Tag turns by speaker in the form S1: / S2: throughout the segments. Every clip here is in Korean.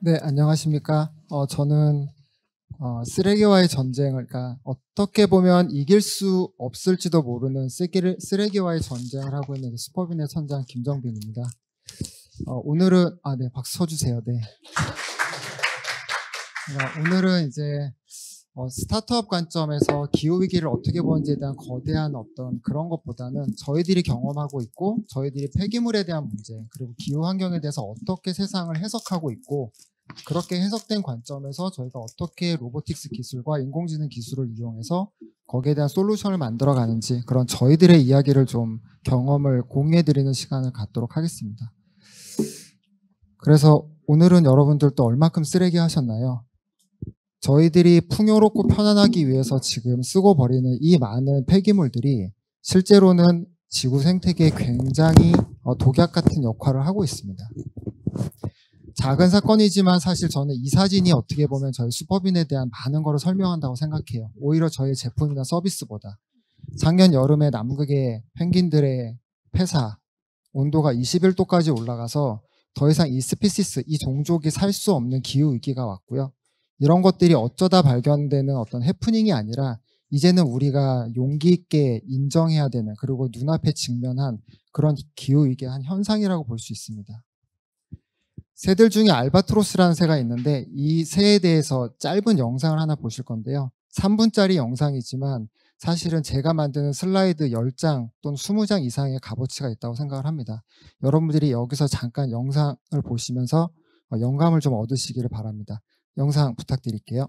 S1: 네, 안녕하십니까. 저는 쓰레기와의 전쟁을, 그러니까 어떻게 보면 이길 수 없을지도 모르는 쓰레기와의 전쟁을 하고 있는 슈퍼빈의 선장 김정빈입니다. 오늘은, 네, 박수 쳐주세요. 네. 오늘은 이제 스타트업 관점에서 기후위기를 어떻게 보는지에 대한 거대한 어떤 그런 것보다는 저희들이 경험하고 있고 저희들이 폐기물에 대한 문제, 그리고 기후환경에 대해서 어떻게 세상을 해석하고 있고, 그렇게 해석된 관점에서 저희가 어떻게 로보틱스 기술과 인공지능 기술을 이용해서 거기에 대한 솔루션을 만들어 가는지, 그런 저희들의 이야기를 좀 경험을 공유해 드리는 시간을 갖도록 하겠습니다. 그래서 오늘은 여러분들도 얼마큼 쓰레기 하셨나요? 저희들이 풍요롭고 편안하기 위해서 지금 쓰고 버리는 이 많은 폐기물들이 실제로는 지구 생태계에 굉장히 독약 같은 역할을 하고 있습니다. 작은 사건이지만 사실 저는 이 사진이 어떻게 보면 저희 슈퍼빈에 대한 많은 거를 설명한다고 생각해요. 오히려 저희 제품이나 서비스보다. 작년 여름에 남극의 펭귄들의 폐사 온도가 21도까지 올라가서 더 이상 이 스피시스, 이 종족이 살 수 없는 기후위기가 왔고요. 이런 것들이 어쩌다 발견되는 어떤 해프닝이 아니라 이제는 우리가 용기 있게 인정해야 되는, 그리고 눈앞에 직면한 그런 기후위기의 한 현상이라고 볼 수 있습니다. 새들 중에 알바트로스라는 새가 있는데 이 새에 대해서 짧은 영상을 하나 보실 건데요. 3분짜리 영상이지만 사실은 제가 만드는 슬라이드 10장 또는 20장 이상의 값어치가 있다고 생각을 합니다. 여러분들이 여기서 잠깐 영상을 보시면서 영감을 좀 얻으시기를 바랍니다. 영상 부탁드릴게요.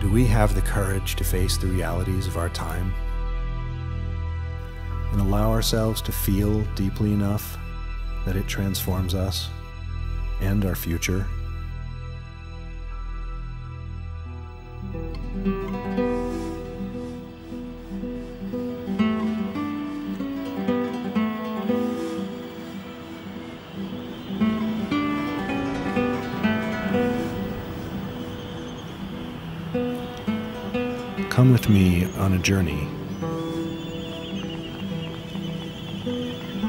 S2: Do we have the courage to face the realities of our time and allow ourselves to feel deeply enough that it transforms us and our future? Come with me on a journey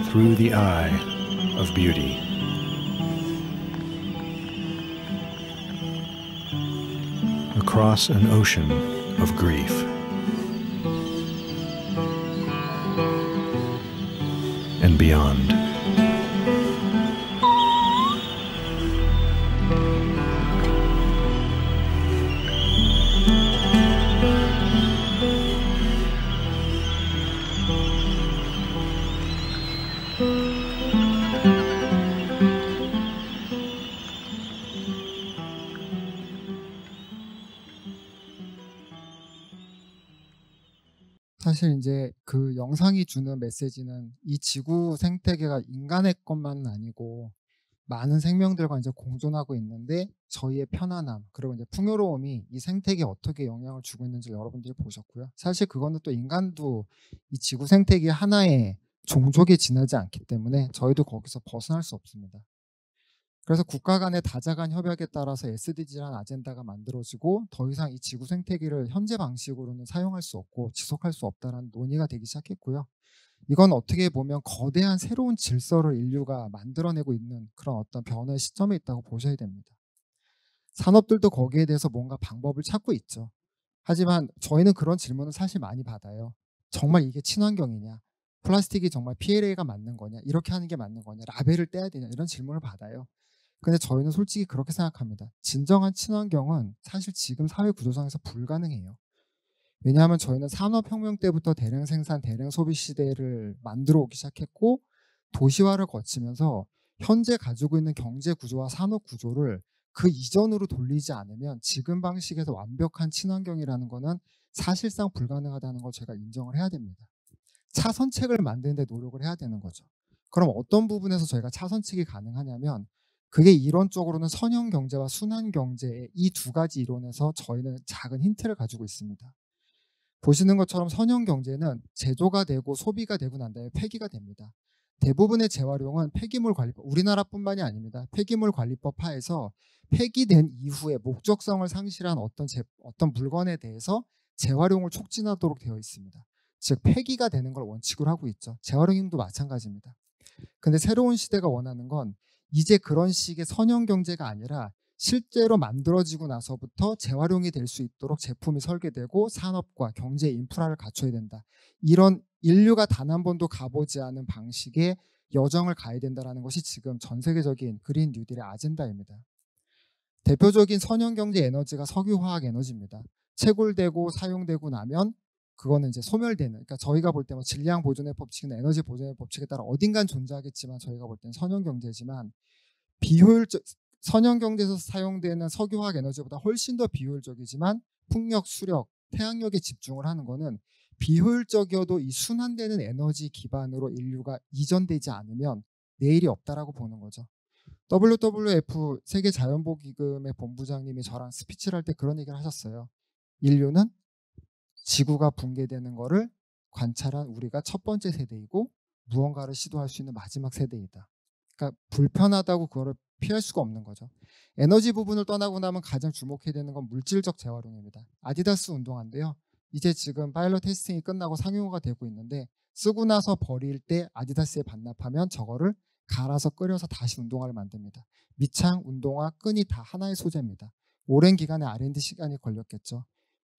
S2: through the eye of beauty. across an ocean of grief. And beyond.
S1: 사실 이제 그 영상이 주는 메시지는 이 지구 생태계가 인간의 것만은 아니고 많은 생명들과 이제 공존하고 있는데 저희의 편안함 그리고 이제 풍요로움이 이 생태계에 어떻게 영향을 주고 있는지 여러분들이 보셨고요. 사실 그거는 또 인간도 이 지구 생태계 하나의 종족에 지나지 않기 때문에 저희도 거기서 벗어날 수 없습니다. 그래서 국가 간의 다자간 협약에 따라서 SDG라는 아젠다가 만들어지고 더 이상 이 지구 생태계를 현재 방식으로는 사용할 수 없고 지속할 수 없다는 논의가 되기 시작했고요. 이건 어떻게 보면 거대한 새로운 질서를 인류가 만들어내고 있는 그런 어떤 변화의 시점에 있다고 보셔야 됩니다. 산업들도 거기에 대해서 뭔가 방법을 찾고 있죠. 하지만 저희는 그런 질문을 사실 많이 받아요. 정말 이게 친환경이냐? 플라스틱이 정말 PLA가 맞는 거냐? 이렇게 하는 게 맞는 거냐? 라벨을 떼야 되냐? 이런 질문을 받아요. 근데 저희는 솔직히 그렇게 생각합니다. 진정한 친환경은 사실 지금 사회 구조상에서 불가능해요. 왜냐하면 저희는 산업혁명 때부터 대량 생산, 대량 소비 시대를 만들어 오기 시작했고 도시화를 거치면서 현재 가지고 있는 경제 구조와 산업 구조를 그 이전으로 돌리지 않으면 지금 방식에서 완벽한 친환경이라는 거는 사실상 불가능하다는 걸 제가 인정을 해야 됩니다. 차선책을 만드는 데 노력을 해야 되는 거죠. 그럼 어떤 부분에서 저희가 차선책이 가능하냐면 그게 이론적으로는 선형경제와 순환경제의 이 두 가지 이론에서 저희는 작은 힌트를 가지고 있습니다. 보시는 것처럼 선형경제는 제조가 되고 소비가 되고 난 다음에 폐기가 됩니다. 대부분의 재활용은 폐기물관리법, 우리나라뿐만이 아닙니다. 폐기물관리법 하에서 폐기된 이후에 목적성을 상실한 어떤 물건에 대해서 재활용을 촉진하도록 되어 있습니다. 즉 폐기가 되는 걸 원칙으로 하고 있죠. 재활용도 마찬가지입니다. 근데 새로운 시대가 원하는 건 이제 그런 식의 선형경제가 아니라 실제로 만들어지고 나서부터 재활용이 될 수 있도록 제품이 설계되고 산업과 경제 인프라를 갖춰야 된다. 이런 인류가 단 한 번도 가보지 않은 방식의 여정을 가야 된다는 것이 지금 전 세계적인 그린 뉴딜의 아젠다입니다. 대표적인 선형경제 에너지가 석유화학 에너지입니다. 채굴되고 사용되고 나면 그거는 이제 소멸되는, 그러니까 저희가 볼 때 뭐 질량 보존의 법칙이나 에너지 보존의 법칙에 따라 어딘간 존재하겠지만 저희가 볼 때는 선형경제지만 선형경제에서 사용되는 석유화학 에너지보다 훨씬 더 비효율적이지만 풍력, 수력, 태양력에 집중을 하는 거는 비효율적이어도 이 순환되는 에너지 기반으로 인류가 이전되지 않으면 내일이 없다라고 보는 거죠. WWF 세계자연보기금의 본부장님이 저랑 스피치를 할 때 그런 얘기를 하셨어요. 인류는 지구가 붕괴되는 거를 관찰한 우리가 첫 번째 세대이고 무언가를 시도할 수 있는 마지막 세대이다. 그러니까 불편하다고 그거를 피할 수가 없는 거죠. 에너지 부분을 떠나고 나면 가장 주목해야 되는 건 물질적 재활용입니다. 아디다스 운동화인데요. 이제 지금 파일럿 테스팅이 끝나고 상용화가 되고 있는데 쓰고 나서 버릴 때 아디다스에 반납하면 저거를 갈아서 끓여서 다시 운동화를 만듭니다. 밑창, 운동화, 끈이 다 하나의 소재입니다. 오랜 기간의 R&D 시간이 걸렸겠죠.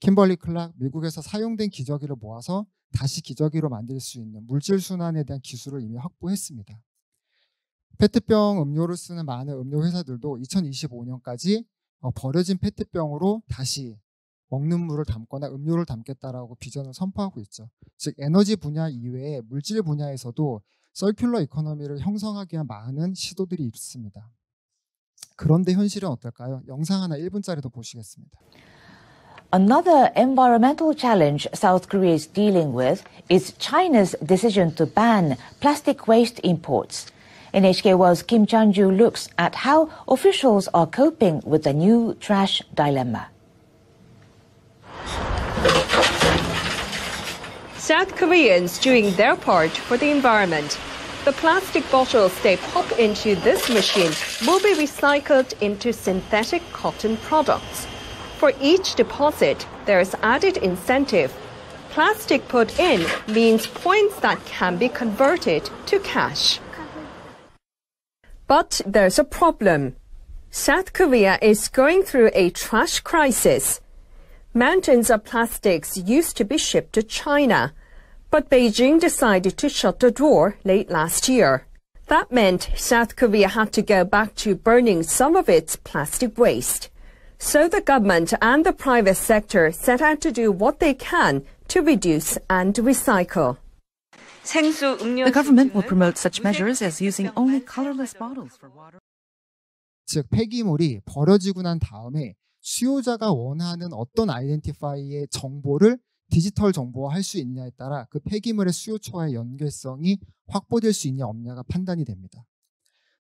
S1: 킴벌리 클락, 미국에서 사용된 기저귀를 모아서 다시 기저귀로 만들 수 있는 물질 순환에 대한 기술을 이미 확보했습니다. 페트병 음료를 쓰는 많은 음료 회사들도 2025년까지 버려진 페트병으로 다시 먹는 물을 담거나 음료를 담겠다라고 비전을 선포하고 있죠. 즉 에너지 분야 이외에 물질 분야에서도 서큘러 이코노미를 형성하기 위한 많은 시도들이 있습니다. 그런데 현실은 어떨까요? 영상 하나 1분짜리도 보시겠습니다.
S3: Another environmental challenge South Korea is dealing with is China's decision to ban plastic waste imports. NHK World's Kim Chan-ju looks at how officials are coping with the new trash dilemma.
S4: South Koreans doing their part for the environment. The plastic bottles they pop into this machine will be recycled into synthetic cotton products. For each deposit, there is added incentive. Plastic put in means points that can be converted to cash. But there's a problem. South Korea is going through a trash crisis. Mountains of plastics used to be shipped to China, but Beijing decided to shut the door late last year. That meant South Korea had to go back to burning some of its plastic waste. So the government and the private sector set out to do what they can to reduce and recycle.
S5: The government will promote such measures as using only colorless bottles for water.
S1: 즉 폐기물이 버려지고 난 다음에 수요자가 원하는 어떤 아이덴티파이의 정보를 디지털 정보화할 수 있냐에 따라 그 폐기물의 수요처와의 연결성이 확보될 수 있냐 없냐가 판단이 됩니다.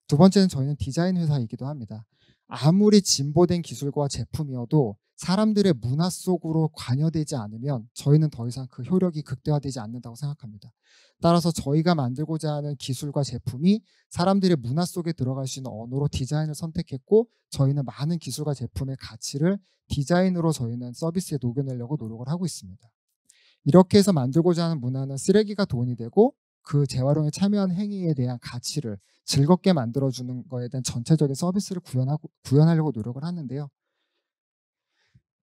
S1: 두 번째는 저희는 디자인 회사이기도 합니다. 아무리 진보된 기술과 제품이어도 사람들의 문화 속으로 관여되지 않으면 저희는 더 이상 그 효력이 극대화되지 않는다고 생각합니다. 따라서 저희가 만들고자 하는 기술과 제품이 사람들의 문화 속에 들어갈 수 있는 언어로 디자인을 선택했고 저희는 많은 기술과 제품의 가치를 디자인으로 저희는 서비스에 녹여내려고 노력을 하고 있습니다. 이렇게 해서 만들고자 하는 문화는 쓰레기가 돈이 되고 그 재활용에 참여한 행위에 대한 가치를 즐겁게 만들어주는 거에 대한 전체적인 서비스를 구현하려고 노력을 하는데요.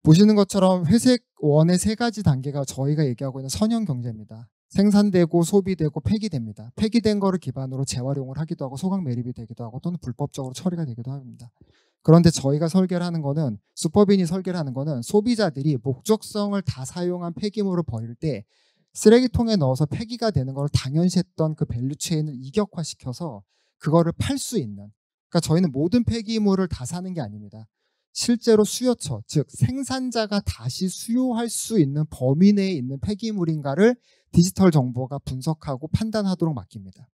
S1: 보시는 것처럼 회색 원의 세 가지 단계가 저희가 얘기하고 있는 선형 경제입니다. 생산되고 소비되고 폐기됩니다. 폐기된 거를 기반으로 재활용을 하기도 하고 소각 매립이 되기도 하고 또는 불법적으로 처리가 되기도 합니다. 그런데 저희가 설계를 하는 거는 슈퍼빈이 설계를 하는 거는 소비자들이 목적성을 다 사용한 폐기물을 버릴 때 쓰레기통에 넣어서 폐기가 되는 걸 당연시했던 그 밸류 체인을 이격화시켜서 그거를 팔 수 있는, 그러니까 저희는 모든 폐기물을 다 사는 게 아닙니다. 실제로 수요처, 즉 생산자가 다시 수요할 수 있는 범위 내에 있는 폐기물인가를 디지털 정보가 분석하고 판단하도록 맡깁니다.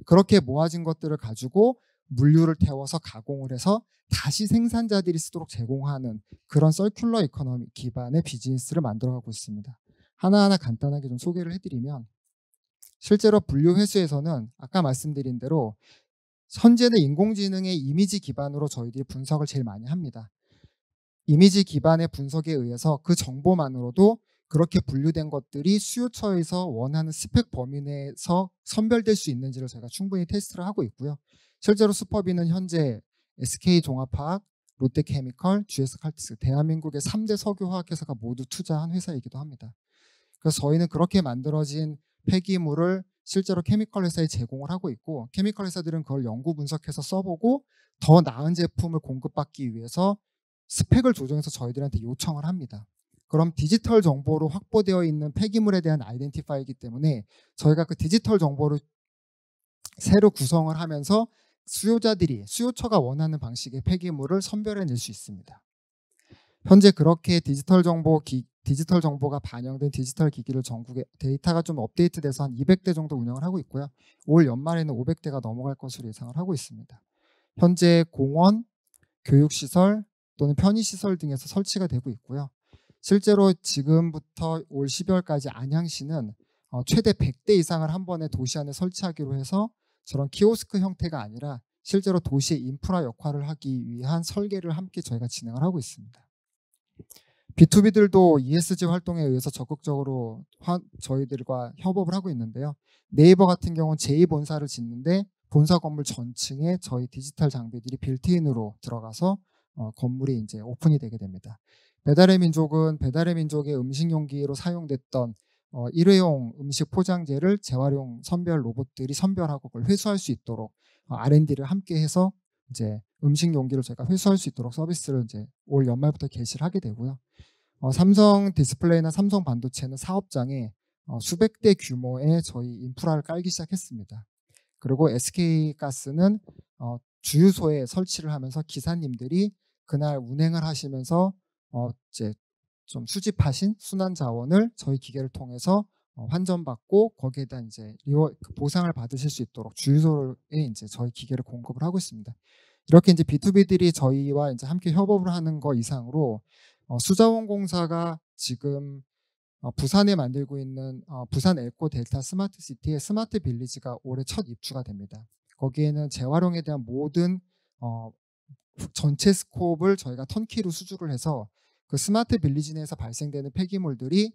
S1: 그렇게 모아진 것들을 가지고 물류를 태워서 가공을 해서 다시 생산자들이 쓰도록 제공하는 그런 서큘러 이코노미 기반의 비즈니스를 만들어가고 있습니다. 하나하나 간단하게 좀 소개를 해드리면, 실제로 분류 회수에서는 아까 말씀드린 대로 현재는 인공지능의 이미지 기반으로 저희들이 분석을 제일 많이 합니다. 이미지 기반의 분석에 의해서 그 정보만으로도 그렇게 분류된 것들이 수요처에서 원하는 스펙 범위 내에서 선별될 수 있는지를 저희가 충분히 테스트를 하고 있고요. 실제로 슈퍼비는 현재 SK종합화학, 롯데케미컬, GS칼텍스, 대한민국의 3대 석유화학회사가 모두 투자한 회사이기도 합니다. 그래서 저희는 그렇게 만들어진 폐기물을 실제로 케미컬 회사에 제공을 하고 있고, 케미컬 회사들은 그걸 연구 분석해서 써보고 더 나은 제품을 공급받기 위해서 스펙을 조정해서 저희들한테 요청을 합니다. 그럼 디지털 정보로 확보되어 있는 폐기물에 대한 아이덴티파이이기 때문에 저희가 그 디지털 정보를 새로 구성을 하면서 수요자들이 수요처가 원하는 방식의 폐기물을 선별해낼 수 있습니다. 현재 그렇게 디지털 정보가 반영된 디지털 기기를 전국에 데이터가 좀 업데이트돼서 한 200대 정도 운영을 하고 있고요. 올 연말에는 500대가 넘어갈 것으로 예상을 하고 있습니다. 현재 공원, 교육시설 또는 편의시설 등에서 설치가 되고 있고요. 실제로 지금부터 올 12월까지 안양시는 최대 100대 이상을 한 번에 도시 안에 설치하기로 해서 저런 키오스크 형태가 아니라 실제로 도시의 인프라 역할을 하기 위한 설계를 함께 저희가 진행을 하고 있습니다. B2B들도 ESG 활동에 의해서 적극적으로 저희들과 협업을 하고 있는데요. 네이버 같은 경우는 제2본사를 짓는데 본사 건물 전층에 저희 디지털 장비들이 빌트인으로 들어가서 건물이 이제 오픈이 되게 됩니다. 배달의 민족은 배달의 민족의 음식 용기로 사용됐던 일회용 음식 포장재를 재활용 선별 로봇들이 선별하고 그걸 회수할 수 있도록 R&D를 함께 해서 이제 음식 용기를 저희가 회수할 수 있도록 서비스를 이제 올 연말부터 개시를 하게 되고요. 삼성 디스플레이나 삼성 반도체는 사업장에 수백 대 규모의 저희 인프라를 깔기 시작했습니다. 그리고 SK가스는 주유소에 설치를 하면서 기사님들이 그날 운행을 하시면서 이제 좀 수집하신 순환 자원을 저희 기계를 통해서 환전받고 거기에 대한 이제 보상을 받으실 수 있도록 주유소에 이제 저희 기계를 공급을 하고 있습니다. 이렇게 이제 B2B들이 저희와 이제 함께 협업을 하는 거 이상으로 수자원공사가 지금 부산에 만들고 있는 부산 엘코 델타 스마트 시티의 스마트 빌리지가 올해 첫 입주가 됩니다. 거기에는 재활용에 대한 모든 전체 스코프를 저희가 턴키로 수주를 해서 그 스마트 빌리지 내에서 발생되는 폐기물들이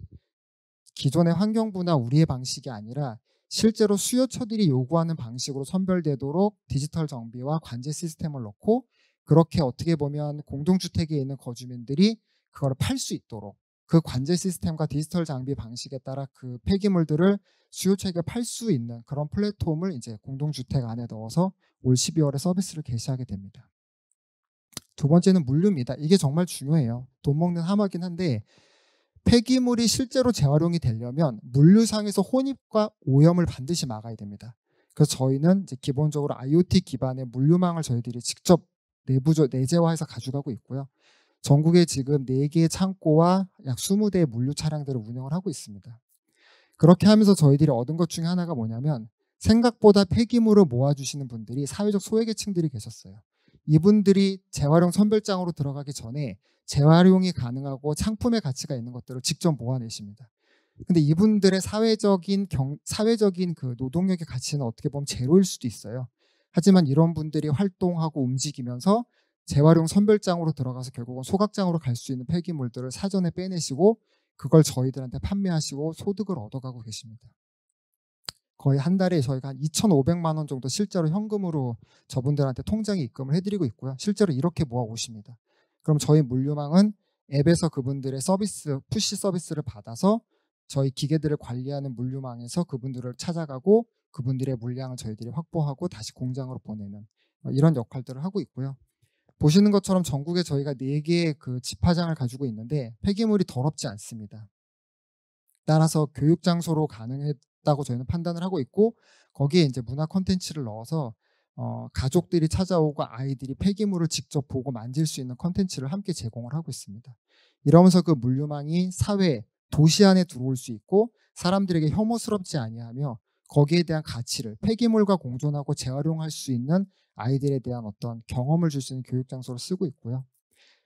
S1: 기존의 환경부나 우리의 방식이 아니라 실제로 수요처들이 요구하는 방식으로 선별되도록 디지털 정비와 관제 시스템을 넣고 그렇게 어떻게 보면 공동주택에 있는 거주민들이 그걸 팔 수 있도록 그 관제 시스템과 디지털 장비 방식에 따라 그 폐기물들을 수요처에게 팔 수 있는 그런 플랫폼을 이제 공동주택 안에 넣어서 올 12월에 서비스를 개시하게 됩니다. 두 번째는 물류입니다. 이게 정말 중요해요. 돈 먹는 하마긴 한데 폐기물이 실제로 재활용이 되려면 물류상에서 혼입과 오염을 반드시 막아야 됩니다. 그래서 저희는 이제 기본적으로 IoT 기반의 물류망을 저희들이 직접 내재화해서 가져가고 있고요. 전국에 지금 4개의 창고와 약 20대의 물류 차량들을 운영을 하고 있습니다. 그렇게 하면서 저희들이 얻은 것 중에 하나가 뭐냐면 생각보다 폐기물을 모아주시는 분들이 사회적 소외계층들이 계셨어요. 이분들이 재활용 선별장으로 들어가기 전에 재활용이 가능하고 상품의 가치가 있는 것들을 직접 모아내십니다. 근데 이분들의 사회적인 그 노동력의 가치는 어떻게 보면 제로일 수도 있어요. 하지만 이런 분들이 활동하고 움직이면서 재활용 선별장으로 들어가서 결국은 소각장으로 갈 수 있는 폐기물들을 사전에 빼내시고 그걸 저희들한테 판매하시고 소득을 얻어가고 계십니다. 거의 한 달에 저희가 한 2,500만 원 정도 실제로 현금으로 저분들한테 통장에 입금을 해드리고 있고요. 실제로 이렇게 모아오십니다. 그럼 저희 물류망은 앱에서 그분들의 서비스, 푸시 서비스를 받아서 저희 기계들을 관리하는 물류망에서 그분들을 찾아가고 그분들의 물량을 저희들이 확보하고 다시 공장으로 보내는 이런 역할들을 하고 있고요. 보시는 것처럼 전국에 저희가 4개의 그 집화장을 가지고 있는데 폐기물이 더럽지 않습니다. 따라서 교육 장소로 가능했다고 저희는 판단을 하고 있고 거기에 이제 문화 콘텐츠를 넣어서 가족들이 찾아오고 아이들이 폐기물을 직접 보고 만질 수 있는 콘텐츠를 함께 제공을 하고 있습니다. 이러면서 그 물류망이 사회, 도시 안에 들어올 수 있고 사람들에게 혐오스럽지 아니하며 거기에 대한 가치를 폐기물과 공존하고 재활용할 수 있는 아이들에 대한 어떤 경험을 줄 수 있는 교육 장소로 쓰고 있고요.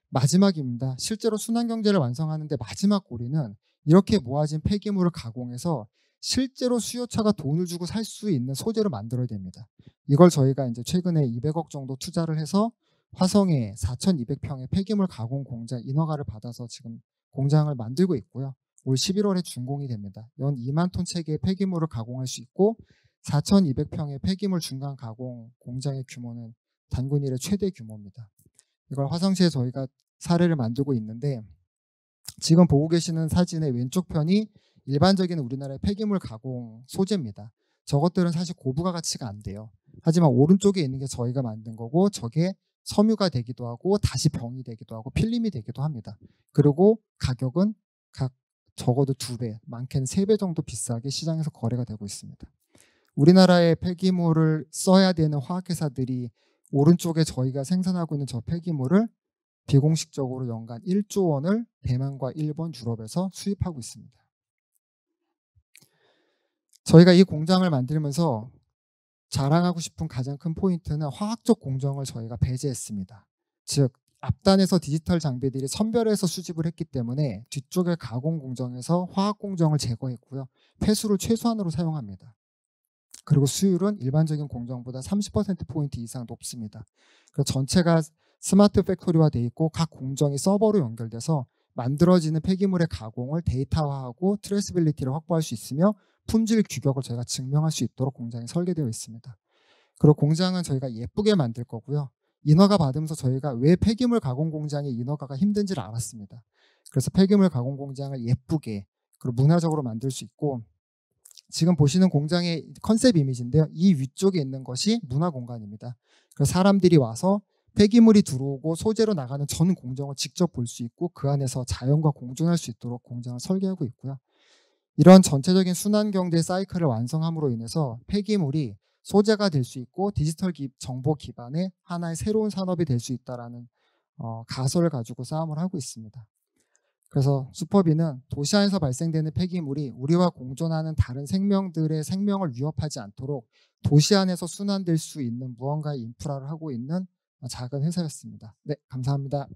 S1: 마지막입니다. 실제로 순환경제를 완성하는데 마지막 고리는 이렇게 모아진 폐기물을 가공해서 실제로 수요처가 돈을 주고 살 수 있는 소재로 만들어야 됩니다. 이걸 저희가 이제 최근에 200억 정도 투자를 해서 화성에 4,200평의 폐기물 가공 공장 인허가를 받아서 지금 공장을 만들고 있고요. 올 11월에 준공이 됩니다. 연 2만 톤 체계의 폐기물을 가공할 수 있고 4,200평의 폐기물 중간 가공 공장의 규모는 단군 이래 최대 규모입니다. 이걸 화성시에 저희가 사례를 만들고 있는데 지금 보고 계시는 사진의 왼쪽 편이 일반적인 우리나라의 폐기물 가공 소재입니다. 저것들은 사실 고부가 가치가 안 돼요. 하지만 오른쪽에 있는 게 저희가 만든 거고 저게 섬유가 되기도 하고 다시 병이 되기도 하고 필름이 되기도 합니다. 그리고 가격은 각 적어도 2배, 많게는 3배 정도 비싸게 시장에서 거래가 되고 있습니다. 우리나라의 폐기물을 써야 되는 화학회사들이 오른쪽에 저희가 생산하고 있는 저 폐기물을 비공식적으로 연간 1조 원을 대만과 일본, 유럽에서 수입하고 있습니다. 저희가 이 공장을 만들면서 자랑하고 싶은 가장 큰 포인트는 화학적 공정을 저희가 배제했습니다. 즉 앞단에서 디지털 장비들이 선별해서 수집을 했기 때문에 뒤쪽의 가공 공정에서 화학 공정을 제거했고요. 폐수를 최소한으로 사용합니다. 그리고 수율은 일반적인 공정보다 30%포인트 이상 높습니다. 그래서 전체가 스마트 팩토리화 되어 있고 각 공정이 서버로 연결돼서 만들어지는 폐기물의 가공을 데이터화하고 트레이스빌리티를 확보할 수 있으며 품질 규격을 저희가 증명할 수 있도록 공장이 설계되어 있습니다. 그리고 공장은 저희가 예쁘게 만들 거고요. 인허가 받으면서 저희가 왜 폐기물 가공 공장의 인허가가 힘든지를 알았습니다. 그래서 폐기물 가공 공장을 예쁘게 그리고 문화적으로 만들 수 있고 지금 보시는 공장의 컨셉 이미지인데요. 이 위쪽에 있는 것이 문화 공간입니다. 그래서 사람들이 와서 폐기물이 들어오고 소재로 나가는 전 공정을 직접 볼 수 있고 그 안에서 자연과 공존할 수 있도록 공장을 설계하고 있고요. 이런 전체적인 순환경제 사이클을 완성함으로 인해서 폐기물이 소재가 될 수 있고 디지털 정보 기반의 하나의 새로운 산업이 될 수 있다는 가설을 가지고 싸움을 하고 있습니다. 그래서 슈퍼비는 도시 안에서 발생되는 폐기물이 우리와 공존하는 다른 생명들의 생명을 위협하지 않도록 도시 안에서 순환될 수 있는 무언가의 인프라를 하고 있는 작은 회사였습니다. 네, 감사합니다.